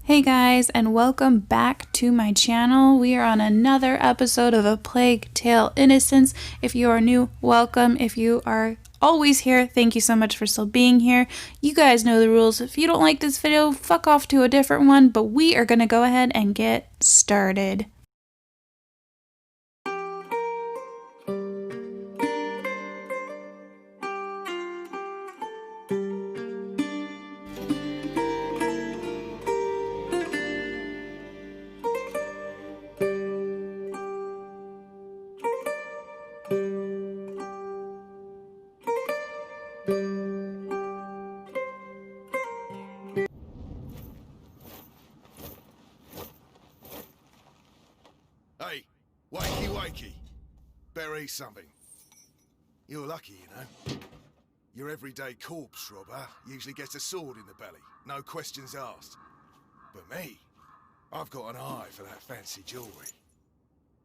Hey guys, and welcome back to my channel. We are on another episode of A Plague Tale Innocence. If you are new, welcome. If you are always here, thank you so much for still being here. You guys know the rules. If you don't like this video, fuck off to a different one, but we are gonna go ahead and get started. Hey, wakey wakey. Bury something. You're lucky, you know. Your everyday corpse robber usually gets a sword in the belly, no questions asked. But me, I've got an eye for that fancy jewellery.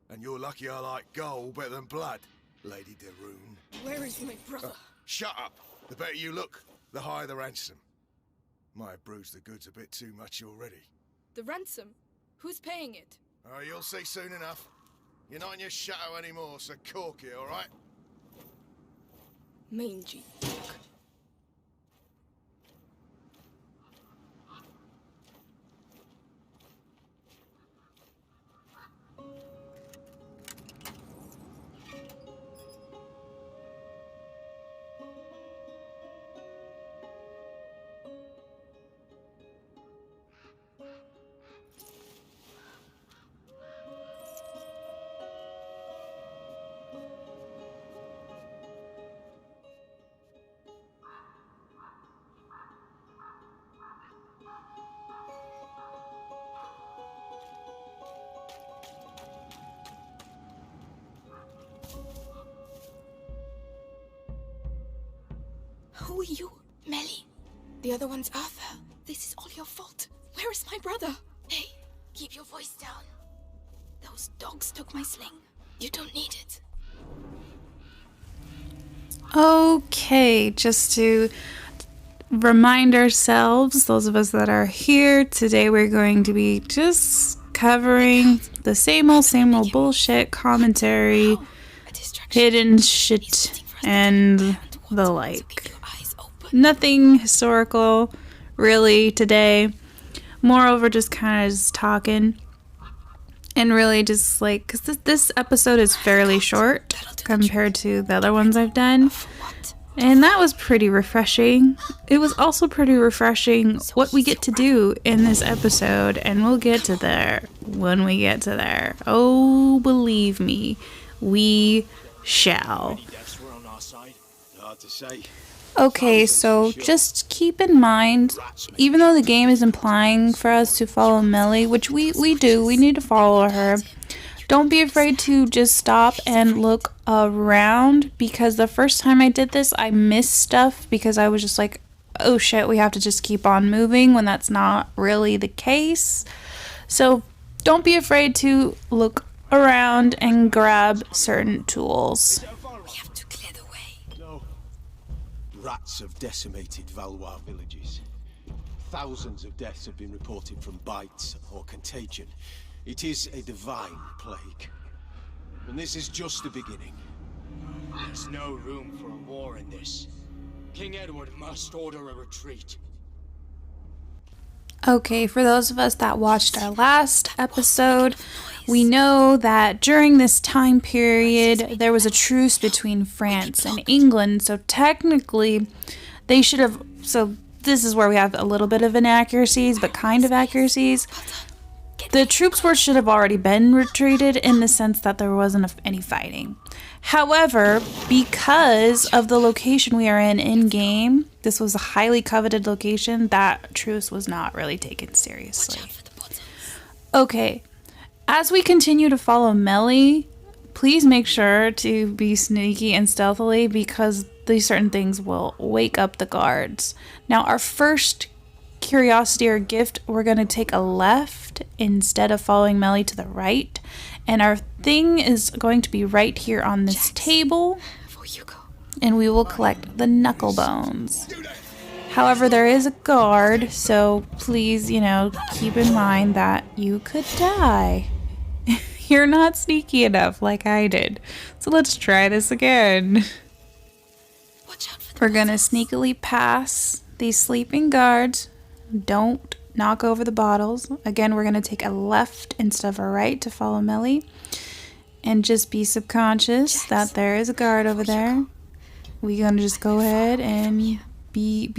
And you're lucky I like gold better than blood, Lady Deruine. Where is my brother? Shut up! The better you look, the higher the ransom. Might have bruised the goods a bit too much already. The ransom? Who's paying it? Oh, you'll see soon enough. You're not in your shadow anymore, so cork it, all right? Mangy dog. Who are you, Melly? The other one's Arthur. This is all your fault. Where is my brother? Hey, keep your voice down. Those dogs took my sling. You don't need it. Okay, just to remind ourselves, those of us that are here, today we're going to be just covering the same old bullshit commentary, hidden shit, and the like. Nothing historical really today. Moreover, just kind of just talking and really just like, because this episode is fairly short compared to the other ones I've done, and that was pretty refreshing. It was also pretty refreshing what we get to do in this episode, and we'll get to there when we get to there. Oh, believe me, we shall. Okay, so just keep in mind, even though the game is implying for us to follow Melly, which we do, we need to follow her, don't be afraid to just stop and look around, because the first time I did this, I missed stuff because I was just like, oh shit, we have to just keep on moving, when that's not really the case. So don't be afraid to look around and grab certain tools. Rats have decimated Valois villages. Thousands of deaths have been reported from bites or contagion. It is a divine plague. And this is just the beginning. There's no room for a war in this. King Edward must order a retreat. Okay, for those of us that watched our last episode, we know that during this time period, there was a truce between France and England. So technically, they should have... So this is where we have a little bit of inaccuracies, but kind of accuracies. The troops should have already been retreated in the sense that there wasn't any fighting. However, because of the location we are in-game, this was a highly coveted location, that truce was not really taken seriously. Okay, as we continue to follow Melly, please make sure to be sneaky and stealthily, because these certain things will wake up the guards. Now, our first curiosity or gift, we're going to take a left instead of following Melly to the right, and our thing is going to be right here on this table, and we will collect the knuckle bones. However, there is a guard, so please, keep in mind that you could die. You're not sneaky enough like I did. So let's try this again. Watch out for We're gonna sneakily pass these sleeping guards. Don't knock over the bottles. Again, we're gonna take a left instead of a right to follow Melly. And just be subconscious that there is a guard over there. We're gonna just go ahead and be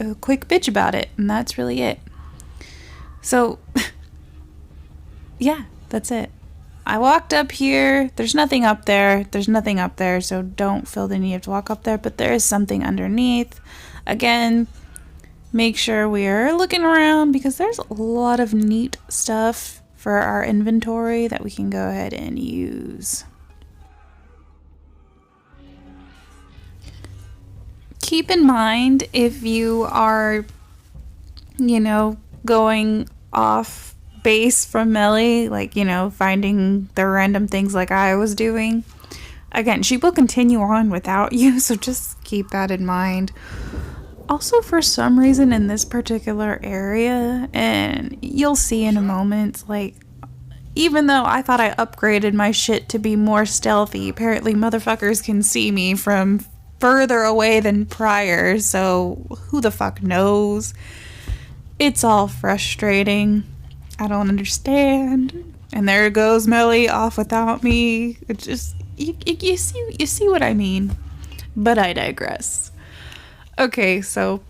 a quick bitch about it, and that's really it. So yeah, that's it. I walked up here. There's nothing up there. So don't feel the need to walk up there, but there is something underneath. Again, make sure we're looking around because there's a lot of neat stuff for our inventory that we can go ahead and use. Keep in mind if you are, going off base from Melly, like, finding the random things like I was doing. Again, she will continue on without you, so just keep that in mind. Also, for some reason in this particular area, and you'll see in a moment, like, even though I thought I upgraded my shit to be more stealthy, apparently motherfuckers can see me from further away than prior, so who the fuck knows? It's all frustrating. I don't understand. And there goes Melly off without me. It just, you see what I mean. But I digress. Okay, so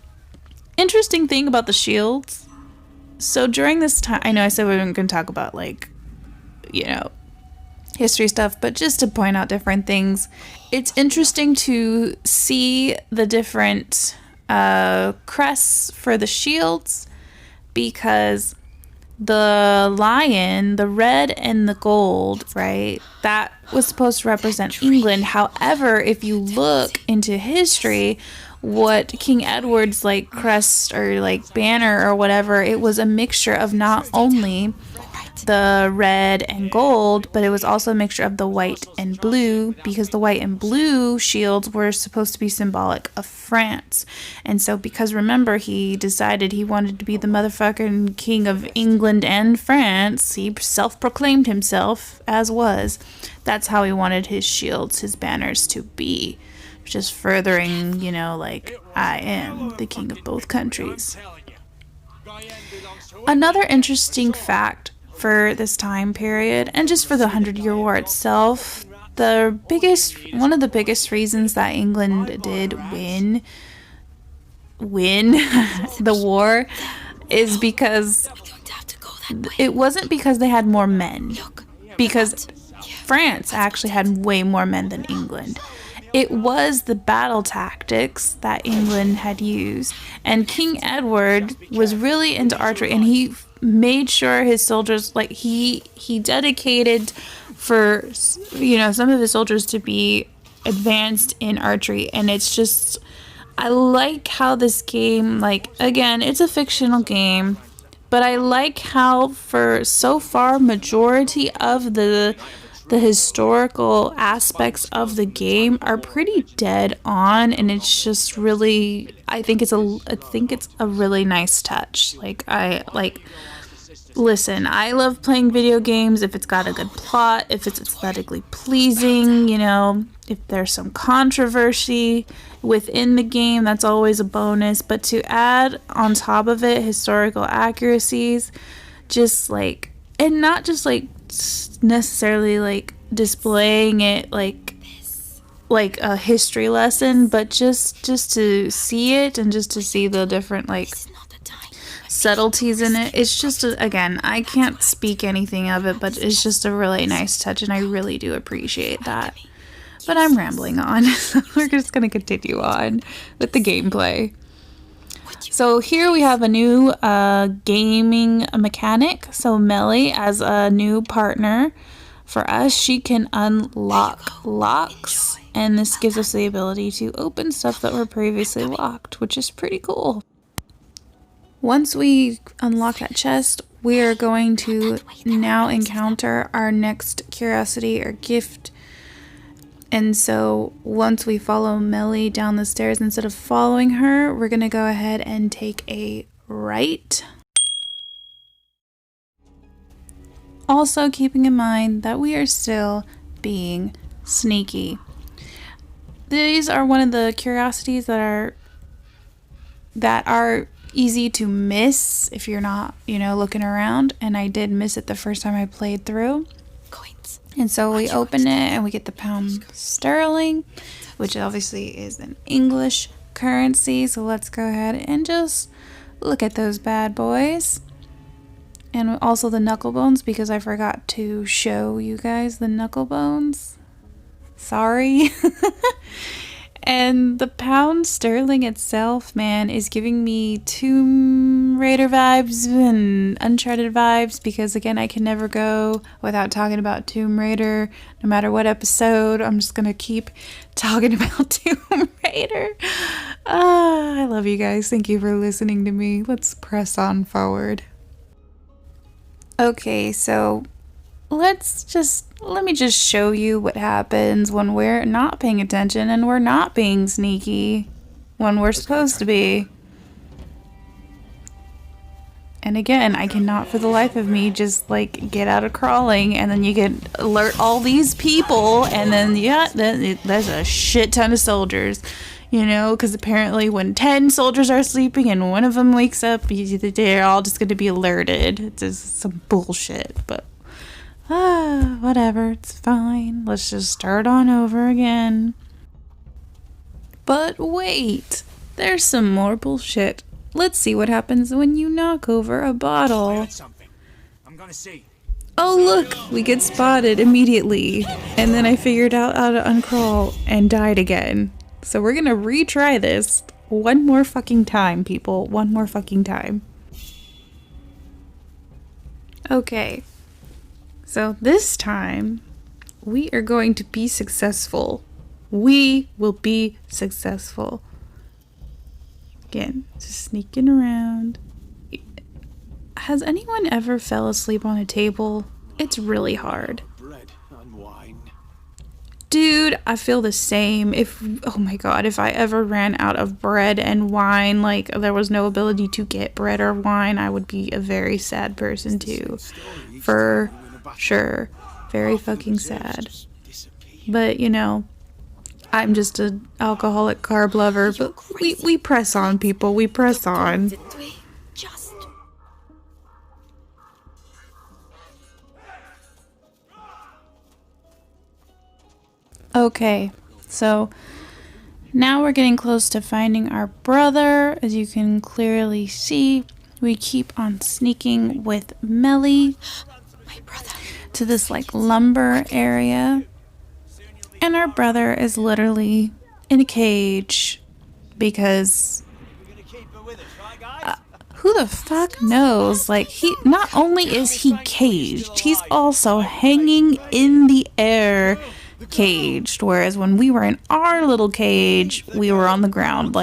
interesting thing about the shields. So during this time, I know I said we weren't going to talk about history stuff, but just to point out different things, it's interesting to see the different crests for the shields, because the lion, the red and the gold, right, that was supposed to represent England. However, if you look into history, what King Edward's crest or banner or whatever, it was a mixture of not only the red and gold, but it was also a mixture of the white and blue, because the white and blue shields were supposed to be symbolic of France. And so, because remember, he decided he wanted to be the motherfucking king of England and France, he self-proclaimed himself as was. That's how he wanted his shields, his banners to be. Just furthering, I am the king of both countries. Another interesting fact for this time period, and just for the 100-Year War itself, one of the biggest reasons that England did win the war is because it wasn't because they had more men, because France actually had way more men than England. It was the battle tactics that England had used, and King Edward was really into archery, and he made sure his soldiers, he dedicated for some of his soldiers to be advanced in archery. And it's just, I like how this game, again, it's a fictional game, but I like how for so far majority of the historical aspects of the game are pretty dead on, and it's just really, I think it's a really nice touch. Listen, I love playing video games if it's got a good plot, if it's aesthetically pleasing, if there's some controversy within the game, that's always a bonus. But to add on top of it historical accuracies, just and not just necessarily displaying it like a history lesson, but just to see it and just to see the different subtleties in it. It's just again, I can't speak anything of it, but it's just a really nice touch, and I really do appreciate that. But I'm rambling on, so we're just gonna continue on with the gameplay. So here we have a new gaming mechanic. So Melly, as a new partner for us, she can unlock locks, and this gives us the ability to open stuff that were previously locked, which is pretty cool. Once we unlock that chest, we are going to now encounter our next curiosity or gift, And so once we follow Melly down the stairs, instead of following her, we're going to go ahead and take a right. Also keeping in mind that we are still being sneaky. These are one of the curiosities that are easy to miss if you're not, looking around. And I did miss it the first time I played through. Coins. And so we open it and we get the pound sterling, which obviously is an English currency. So let's go ahead and just look at those bad boys. And also the knuckle bones, because I forgot to show you guys the knuckle bones. Sorry. And the pound sterling itself, man, is giving me Tomb Raider vibes and Uncharted vibes, because again, I can never go without talking about Tomb Raider. No matter what episode, I'm just gonna keep talking about Tomb Raider. I love you guys. Thank you for listening to me. Let's press on forward. Okay, so let me just show you what happens when we're not paying attention and we're not being sneaky when we're supposed to be. And again, I cannot for the life of me just get out of crawling, and then you get alert all these people, and then there's a shit ton of soldiers. Because apparently when 10 soldiers are sleeping and one of them wakes up, they're all just going to be alerted. It's just some bullshit, but whatever, it's fine. Let's just start on over again. But wait, there's some more bullshit. Let's see what happens when you knock over a bottle. I'm gonna see. Oh look, we get spotted immediately. And then I figured out how to uncrawl and died again. So we're gonna retry this one more fucking time, people. One more fucking time. Okay. So this time, we are going to be successful. We will be successful. Again, just sneaking around. Has anyone ever fell asleep on a table? It's really hard. Bread and wine. Dude, I feel the same. Oh my god, if I ever ran out of bread and wine, there was no ability to get bread or wine, I would be a very sad person too. For sure. Very fucking sad. But, I'm just an alcoholic carb lover, but we press on, people. We press on. Okay, so now we're getting close to finding our brother. As you can clearly see, we keep on sneaking with Melly to this lumber area. And our brother is literally in a cage because who the fuck knows? He not only is he caged, he's also hanging in the air caged, whereas when we were in our little cage, we were on the ground.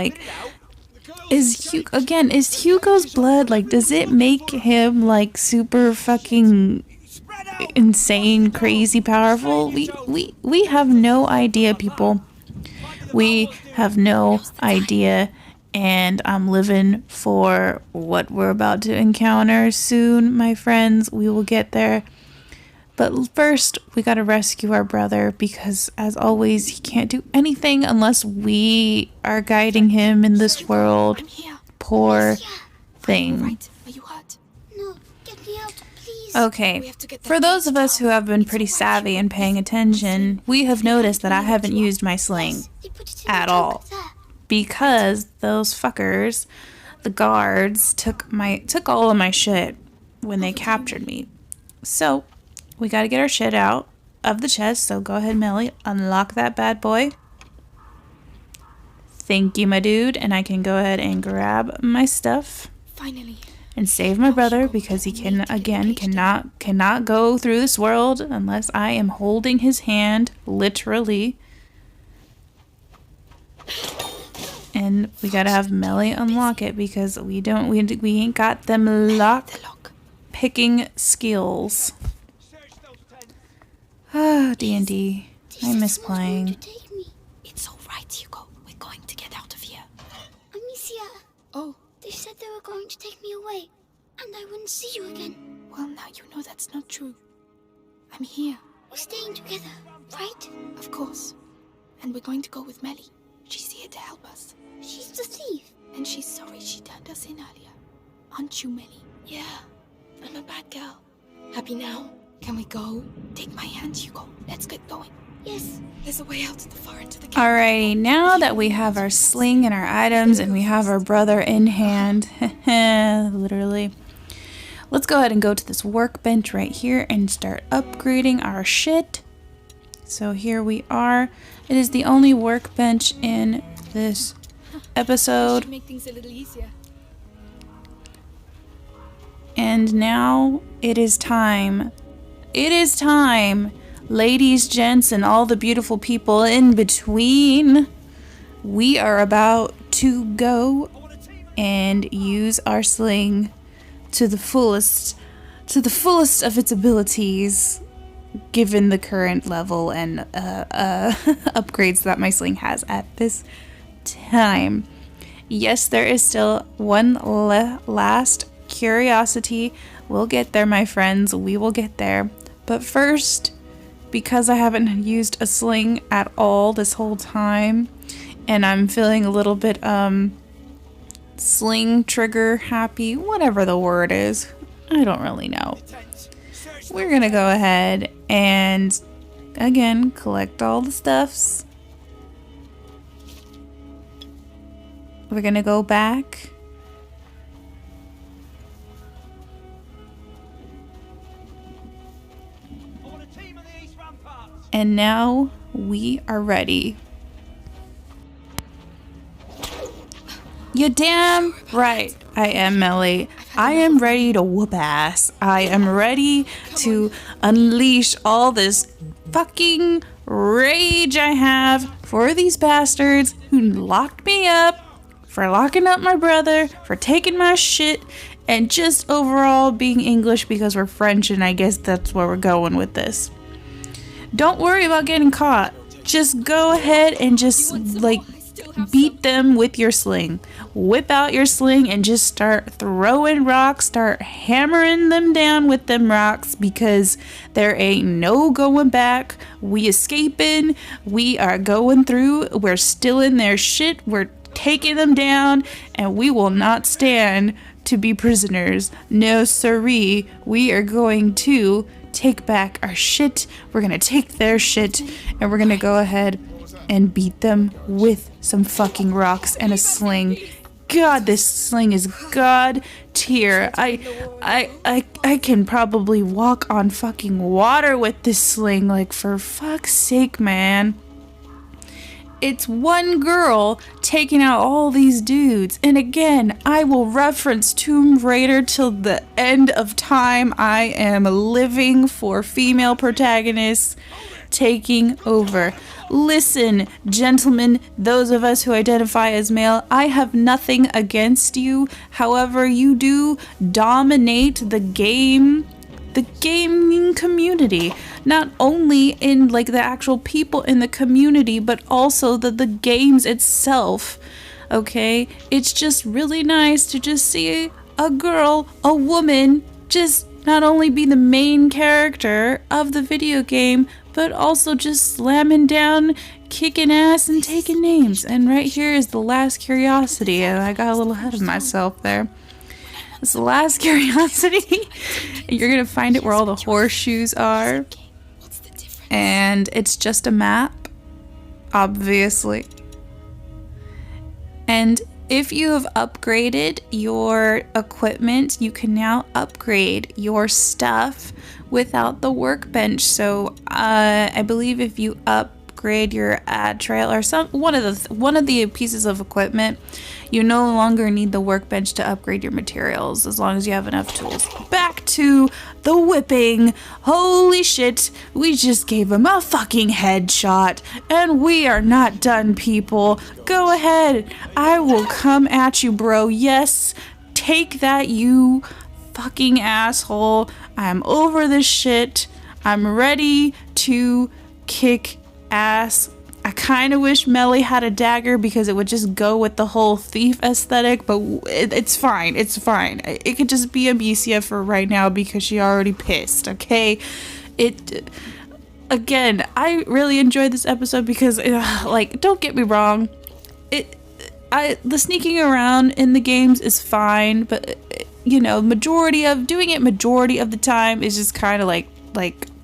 Is Hugo's blood, does it make him super fucking insane, crazy powerful? We have no idea, people. We have no idea, and I'm living for what we're about to encounter soon, my friends. We will get there. But first, we gotta rescue our brother, because as always, he can't do anything unless we are guiding him in this world. Poor thing. Okay, for those of us who have been pretty savvy and paying attention, we have noticed that I haven't used my sling at all. Because those fuckers, the guards, took all of my shit when they captured me. So we gotta get our shit out of the chest, so go ahead, Melly, unlock that bad boy. Thank you, my dude, and I can go ahead and grab my stuff. Finally. And save my brother, because he cannot go through this world unless I am holding his hand, literally. And we gotta have Melly unlock it, because we ain't got them lock picking skills. Ah, D&D. I miss playing. To take me. It's all right, Hugo. We're going to get out of here. Amicia, Oh, they said they were going to take me away, and I wouldn't see you again. well, now you know that's not true. I'm here, We're staying together, right? of course. And we're going to go with Melly. She's here to help us. She's the thief. And she's sorry she turned us in earlier. Aren't you, Melly? Yeah, I'm a bad girl. Happy now? Can we go? Take my hand, Hugo. Let's get going. Yes. There's a way out to the far end of the cave. Alrighty, now that we have our sling and our items and we have our brother in hand, literally, let's go ahead and go to this workbench right here and start upgrading our shit. So here we are. It is the only workbench in this episode. Should make things a little easier. And now it is time. It is time, ladies, gents, and all the beautiful people in between. We are about to go and use our sling to the fullest of its abilities, given the current level and upgrades that my sling has at this time. Yes, there is still one last curiosity. We'll get there, my friends. We will get there. But first, because I haven't used a sling at all this whole time, and I'm feeling a little bit sling trigger happy, whatever the word is, I don't really know. We're gonna go ahead and again collect all the stuffs. We're gonna go back. And now we are ready. You damn right I am, Melly. I am ready to whoop ass. I am ready to unleash all this fucking rage I have for these bastards who locked me up, for locking up my brother, for taking my shit, and just overall being English because we're French, and I guess that's where we're going with this. Don't worry about getting caught. Just go ahead and just, like, beat them with your sling. Whip out your sling and just start throwing rocks. Start hammering them down with them rocks, because there ain't no going back. We escaping. We are going through. We're still in their shit. We're taking them down, and we will not stand to be prisoners. No siree. We are going to take back our shit. We're gonna take their shit, and we're gonna go ahead and beat them with some fucking rocks and a sling. God, this sling is god tier. I can probably walk on fucking water with this sling, like, for fuck's sake, man. It's one girl taking out all these dudes. And again, I will reference Tomb Raider till the end of time. I am living for female protagonists taking over. Listen, gentlemen, those of us who identify as male, I have nothing against you. However, you do dominate the gaming community, not only in, like, the actual people in the community, but also the games itself. Okay, it's just really nice to just see a girl, a woman, just not only be the main character of the video game, but also just slamming down, kicking ass, and taking names. And right here is the last curiosity, and I got a little ahead of myself there. It's the last curiosity. You're gonna find it where all the horseshoes are. And it's just a map, obviously. And if you have upgraded your equipment, you can now upgrade your stuff without the workbench. So I believe if you upgrade your ad trail or one of the pieces of equipment, you no longer need the workbench to upgrade your materials as long as you have enough tools. Back to the whipping. Holy shit, we just gave him a fucking headshot, and we are not done, people. Go ahead, I will come at you, bro. Yes, take that, you fucking asshole. I'm over this shit. I'm ready to kick ass. I kind of wish Melly had a dagger because it would just go with the whole thief aesthetic, but it's fine. It's fine. It could just be Amicia for right now because she already pissed, okay? Again, I really enjoyed this episode because, like, don't get me wrong. The sneaking around in the games is fine, but, you know, majority of the time is just kind of like,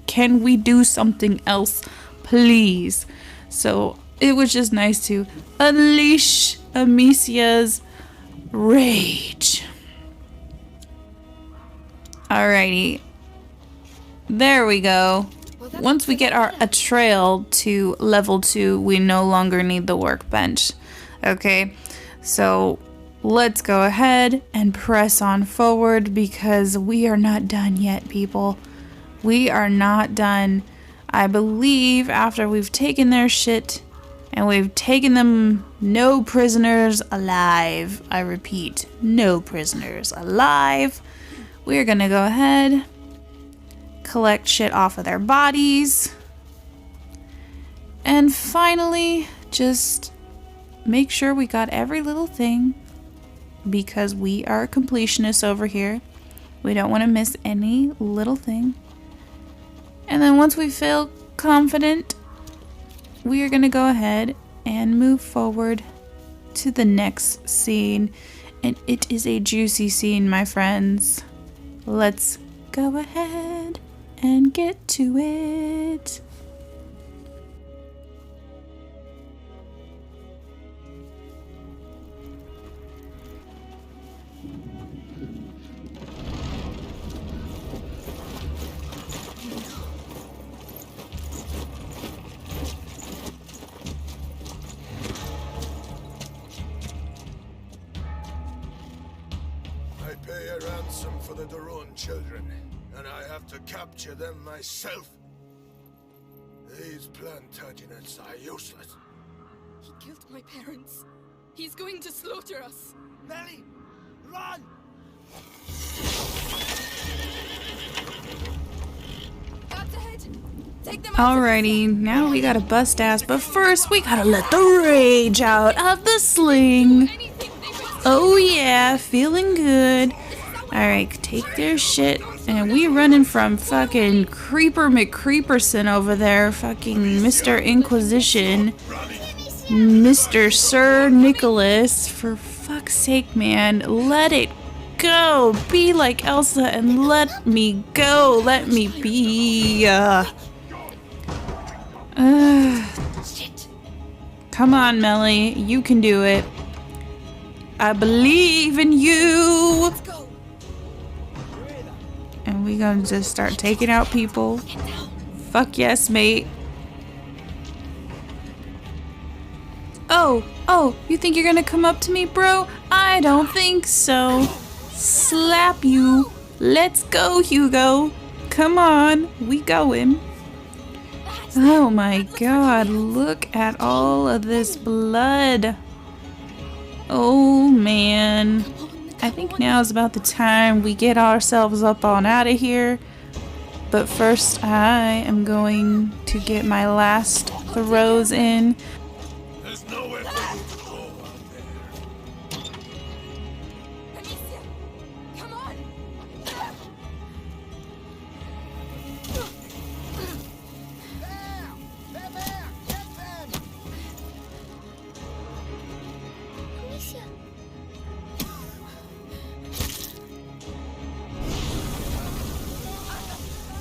can we do something else, please? So it was just nice to unleash Amicia's rage. Alrighty. There we go. Once we get our trail to level 2, we no longer need the workbench. Okay, so let's go ahead and press on forward because we are not done yet, people. We are not done. I believe after we've taken their shit and we've taken them, no prisoners alive. I repeat, no prisoners alive. We're gonna go ahead, collect shit off of their bodies, and finally just make sure we got every little thing because we are completionists over here. We don't want to miss any little thing. And then once we feel confident, we are going to go ahead and move forward to the next scene. And it is a juicy scene, my friends. Let's go ahead and get to it. I pay a ransom for the Duron children, and I have to capture them myself. These Plantagenets are useless. He killed my parents. He's going to slaughter us. Melly, run! Guards ahead. Take them out. Alrighty, now we gotta bust ass, but first we gotta let the rage out of the sling. Oh yeah, feeling good. Alright, take their shit. And we running from fucking Creeper McCreeperson over there. Fucking Mr. Inquisition. Mr. Sir Nicholas. For fuck's sake, man. Let it go. Be like Elsa and let me go. Let me be. Come on, Melly. You can do it. I believe in you. Let's go. And we gonna just start taking out people. Fuck yes, mate. Oh, you think you're gonna come up to me, bro? I don't think so. Slap you. Let's go, Hugo. Come on, we going. Oh my god, look at all of this blood. Oh man. I think now is about the time we get ourselves up on out of here. But first I am going to get my last throws in. There's nowhere for you to go out there. Amicia, come on. Amicia.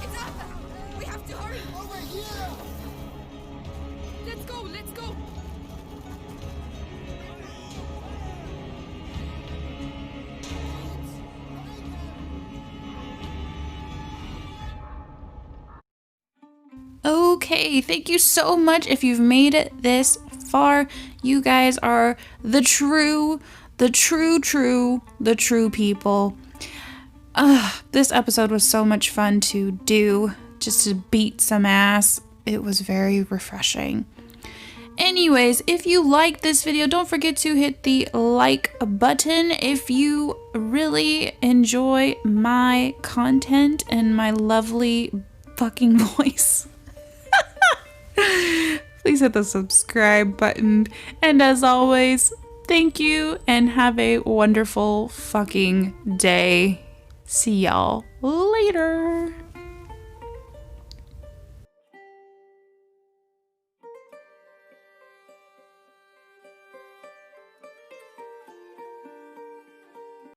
It's Arthur. We have to hurry. Over here. Let's go. Let's go. Okay, thank you so much if you've made it this far. You guys are the true people. This episode was so much fun to do, just to beat some ass. It was very refreshing. Anyways, if you liked this video, don't forget to hit the like button. If you really enjoy my content and my lovely fucking voice, Please hit the subscribe button. And as always, thank you and have a wonderful fucking day. See y'all later.